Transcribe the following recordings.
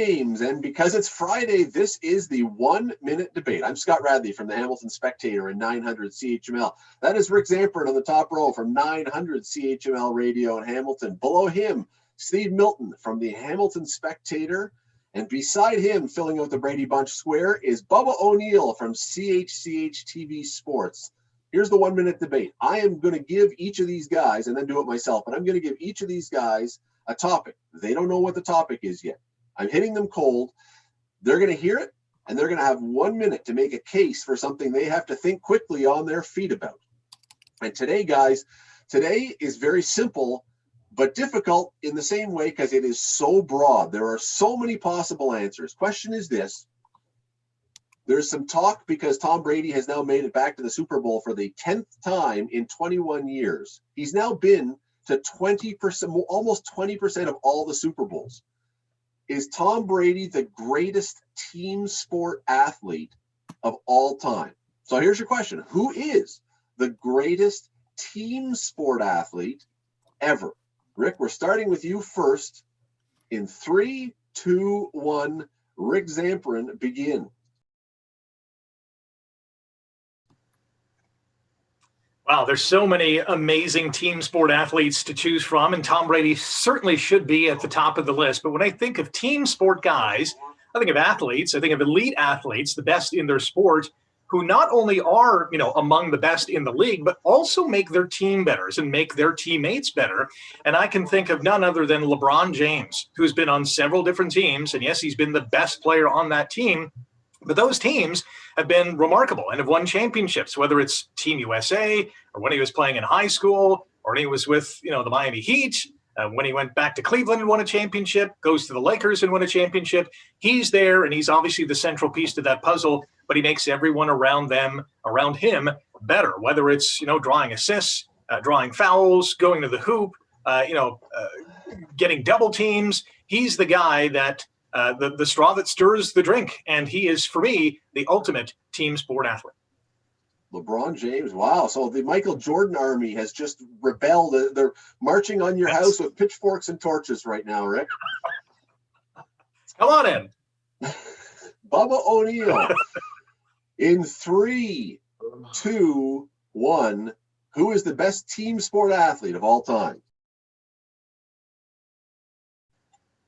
games, and because it's Friday, this is the 1 Minute Debate. I'm Scott Radley from the Hamilton Spectator and 900 CHML. That is Rick Zamperin on the top row from 900 CHML Radio in Hamilton. Below him, Steve Milton from the Hamilton Spectator. And beside him, filling out the Brady Bunch square, is Bubba O'Neill from CHCH TV Sports. Here's the 1 Minute Debate. I am going to give each of these guys, and then do it myself, but I'm going to give each of these guys a topic. They don't know what the topic is yet. I'm hitting them cold. They're going to hear it, and they're going to have 1 minute to make a case for something they have to think quickly on their feet about. And today, guys, today is very simple, but difficult in the same way because it is so broad. There are so many possible answers. Question is this. There's some talk because Tom Brady has now made it back to the Super Bowl for the 10th time in 21 years. He's now been to 20%, almost 20% of all the Super Bowls. Is Tom Brady the greatest team sport athlete of all time? So here's your question. Who is the greatest team sport athlete ever? Rick, we're starting with you first. In 3, 2, 1, Rick Zamperin, begin. Wow, there's so many amazing team sport athletes to choose from, and Tom Brady certainly should be at the top of the list. But when I think of team sport guys, I think of athletes, I think of elite athletes, the best in their sport, who not only are, among the best in the league, but also make their team better and make their teammates better. And I can think of none other than LeBron James, who's been on several different teams. And yes, he's been the best player on that team. But those teams have been remarkable and have won championships, whether it's Team USA or when he was playing in high school or when he was with, the Miami Heat, when he went back to Cleveland and won a championship, goes to the Lakers and won a championship. He's there, and he's obviously the central piece to that puzzle, but he makes everyone around him better, whether it's, drawing assists, drawing fouls, going to the hoop, getting double teams. He's the guy that the straw that stirs the drink. And he is, for me, the ultimate team sport athlete. LeBron James. Wow. So the Michael Jordan army has just rebelled. They're marching on your house with pitchforks and torches right now, Rick. Come on in. Bubba O'Neill. In 3, 2, 1, who is the best team sport athlete of all time?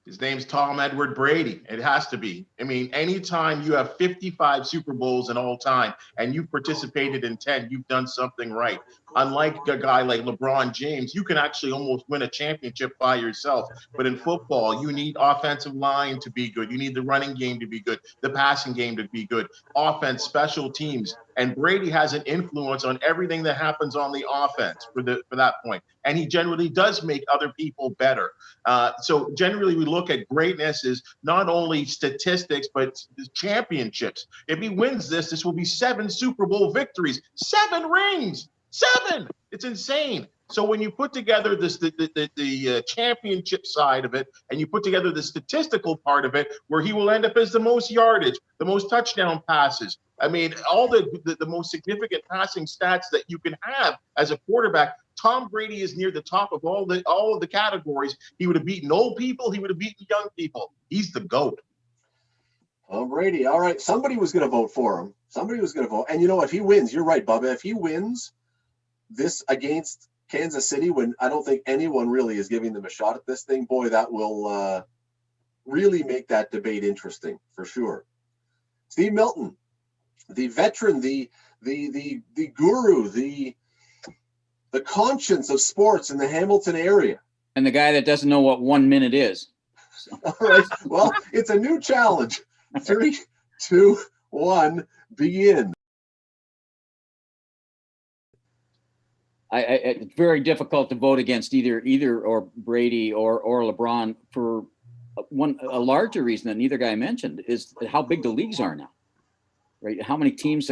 His name's Tom Edward Brady. It has to be. I mean, anytime you have 55 Super Bowls in all time and you've participated in 10, you've done something right. Unlike a guy like LeBron James, you can actually almost win a championship by yourself. But in football, you need offensive line to be good. You need the running game to be good, the passing game to be good, offense, special teams. And Brady has an influence on everything that happens on the offense for that point. And he generally does make other people better. So generally we look at greatness as not only statistics, but championships. If he wins this will be 7 Super Bowl victories, 7 rings, 7. It's insane. So when you put together the championship side of it, and you put together the statistical part of it, where he will end up as the most yardage, the most touchdown passes. I mean, all the most significant passing stats that you can have as a quarterback. Tom Brady is near the top of all of the categories. He would have beaten old people. He would have beaten young people. He's the GOAT. Tom Brady. All right. Somebody was going to vote for him. Somebody was going to vote. And if he wins, you're right, Bubba. If he wins this against Kansas City, when I don't think anyone really is giving them a shot at this thing, boy, that will really make that debate interesting for sure. Steve Milton, the veteran, the guru, the conscience of sports in the Hamilton area. And the guy that doesn't know what 1 minute is. All right. Well, it's a new challenge. 3, 2, 1, begin. It's very difficult to vote against either or Brady or LeBron for a larger reason that neither guy mentioned is how big the leagues are now. Right? How many teams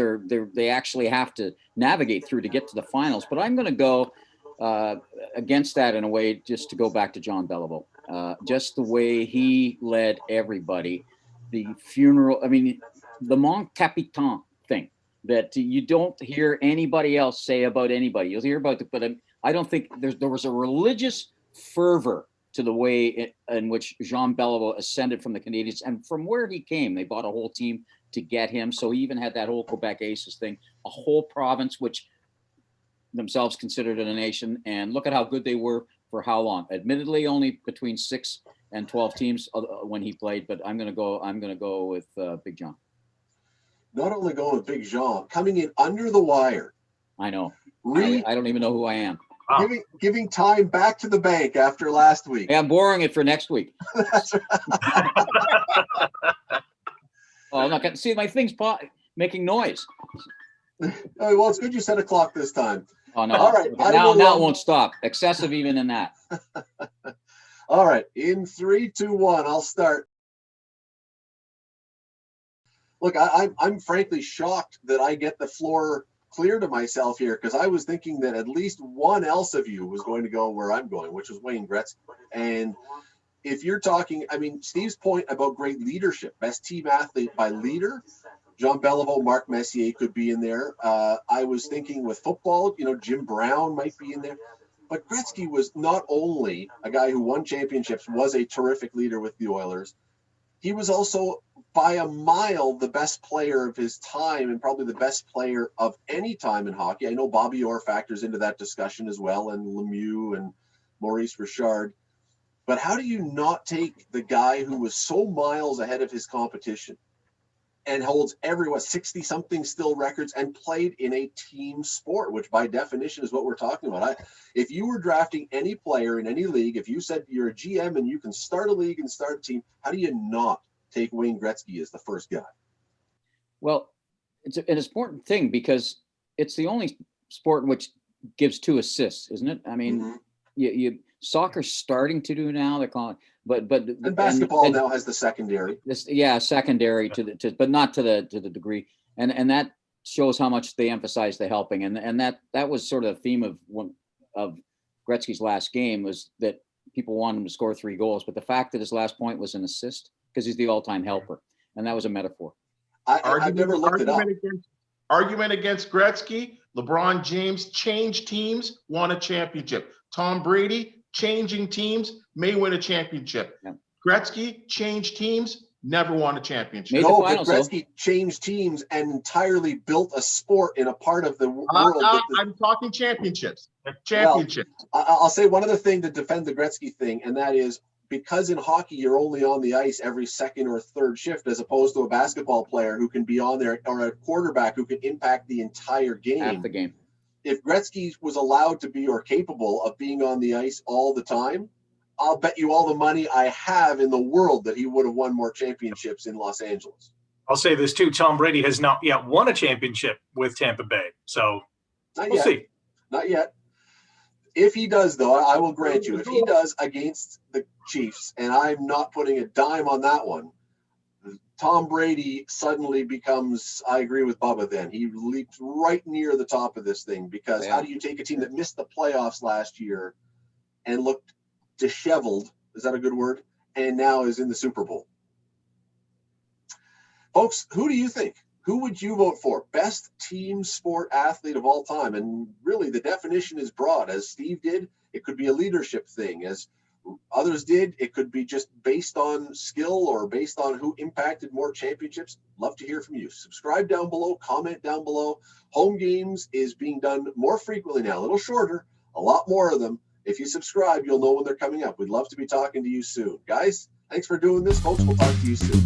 they actually have to navigate through to get to the finals. But I'm going to go against that in a way, just to go back to John Beliveau. Just the way he led everybody. The funeral, the Mon Capitan thing that you don't hear anybody else say about anybody. You'll hear about it, but I don't think there was a religious fervor to the way in which Jean Beliveau ascended from the Canadiens, and from where he came. They bought a whole team to get him. So he even had that whole Quebec Aces thing, a whole province, which themselves considered it a nation. And look at how good they were for how long. Admittedly, only between 6 and 12 teams when he played, but I'm going to go with Big John. Not only going with Big Jean, coming in under the wire. I know. I don't even know who I am. Wow. Giving time back to the bank after last week. Yeah, I'm borrowing it for next week. That's right. Oh, I'm not going to see my thing's making noise. Oh, well, it's good you set a clock this time. Oh, no. All right. Now it won't stop. Excessive even in that. All right. In 3, 2, 1, I'll start. Look, I'm frankly shocked that I get the floor clear to myself here, because I was thinking that at least one else of you was going to go where I'm going, which was Wayne Gretzky. And if you're talking, I mean, Steve's point about great leadership, best team athlete by leader, Jean Beliveau, Marc Messier could be in there. I was thinking with football, Jim Brown might be in there. But Gretzky was not only a guy who won championships, was a terrific leader with the Oilers, he was also by a mile the best player of his time and probably the best player of any time in hockey. I know Bobby Orr factors into that discussion as well, and Lemieux and Maurice Richard. But how do you not take the guy who was so miles ahead of his competition and holds 60-something still records and played in a team sport, which by definition is what we're talking about. If you were drafting any player in any league, if you said you're a GM and you can start a league and start a team, how do you not take Wayne Gretzky as the first guy? Well, it's an important thing because it's the only sport in which gives 2 assists, isn't it? I mean, soccer's starting to do now. They're calling, but and basketball now has the secondary. Secondary but not to the degree, and that shows how much they emphasize the helping, and that was sort of the theme of Gretzky's last game, was that people wanted him to score 3 goals, but the fact that his last point was an assist because he's the all-time helper, and that was a metaphor. I've never looked it up. Argument against Gretzky: LeBron James changed teams, won a championship. Tom Brady changing teams, may win a championship. Yeah. Gretzky changed teams, never won a championship. No, but Gretzky changed teams and entirely built a sport in a part of the world. I'm talking championships. Championships. Well, I'll say one other thing to defend the Gretzky thing, and that is because in hockey you're only on the ice every second or third shift, as opposed to a basketball player who can be on there, or a quarterback who can impact the entire game. Half the game. If Gretzky was allowed to be, or capable of being on the ice all the time, I'll bet you all the money I have in the world that he would have won more championships in Los Angeles. I'll say this too. Tom Brady has not yet won a championship with Tampa Bay. So we'll see. Not yet. If he does, though, I will grant you, if he does against the Chiefs, and I'm not putting a dime on that one, Tom Brady suddenly becomes, I agree with Bubba then. He leaps right near the top of this thing, because how do you take a team that missed the playoffs last year and looked disheveled, is that a good word, and now is in the Super Bowl? Folks, who do you think? Who would you vote for? Best team sport athlete of all time. And really, the definition is broad. As Steve did, it could be a leadership thing. As others did, it could be just based on skill or based on who impacted more championships. Love to hear from you. Subscribe down below, comment down below. Home games is being done more frequently now, a little shorter, a lot more of them. If you subscribe, you'll know when they're coming up. We'd love to be talking to you soon. Guys, thanks for doing this. Folks, we'll talk to you soon.